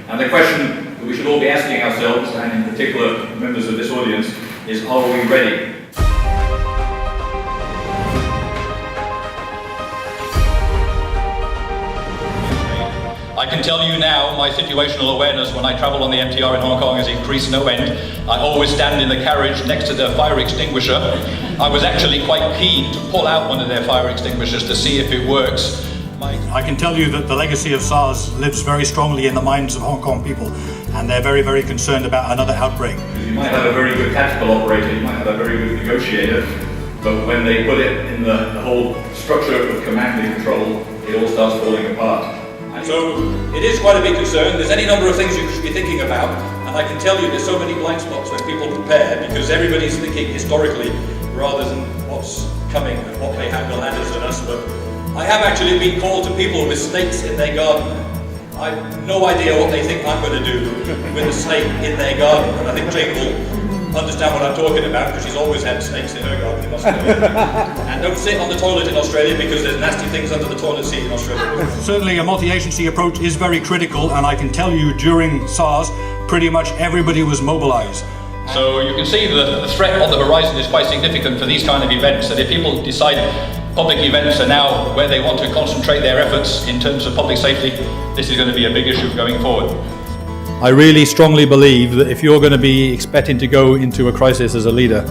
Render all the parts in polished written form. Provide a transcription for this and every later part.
And the question that we should all be asking ourselves, and in particular members of this audience, is are we ready? I can tell you now, my situational awareness when I travel on the MTR in Hong Kong has increased no end. I always stand in the carriage next to the fire extinguisher. I was actually quite keen to pull out one of their fire extinguishers to see if it works. I can tell you that the legacy of SARS lives very strongly in the minds of Hong Kong people, and they're very, very concerned about another outbreak. You might have a very good tactical operator, you might have a very good negotiator, but when they put it in the whole structure of command and control, it all starts falling apart. So it is quite a big concern. There's any number of things you should be thinking about, and I can tell you there's so many blind spots when people prepare, because everybody's thinking historically rather than what's coming and what may handle others than us. But I have actually been called to people with snakes in their garden. I have no idea what they think I'm going to do with a snake in their garden, and I think Jane will understand what I'm talking about, because she's always had snakes in her garden in Australia. And don't sit on the toilet in Australia, because there's nasty things under the toilet seat in Australia. Certainly a multi-agency approach is very critical, and I can tell you during SARS, pretty much everybody was mobilized. So you can see the threat on the horizon is quite significant for these kind of events, and if people decide public events are now where they want to concentrate their efforts in terms of public safety, this is going to be a big issue going forward. I really strongly believe that if you're going to be expecting to go into a crisis as a leader,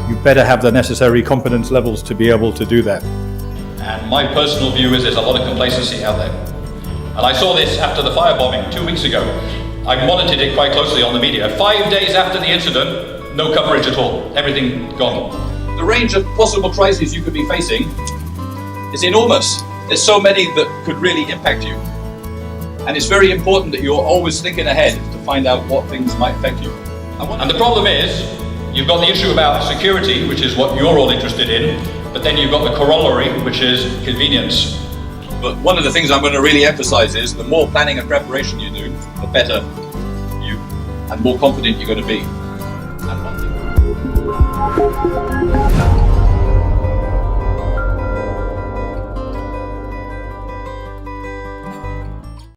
you better have the necessary competence levels to be able to do that. And my personal view is there's a lot of complacency out there. And I saw this after the firebombing 2 weeks ago. I monitored it quite closely on the media. 5 days after the incident, no coverage at all. Everything gone. The range of possible crises you could be facing is enormous. There's so many that could really impact you. And it's very important that you're always thinking ahead to find out what things might affect you. And the problem is, you've got the issue about security, which is what you're all interested in, but then you've got the corollary, which is convenience. But one of the things I'm going to really emphasize is the more planning and preparation you do, the better you and more confident you're going to be.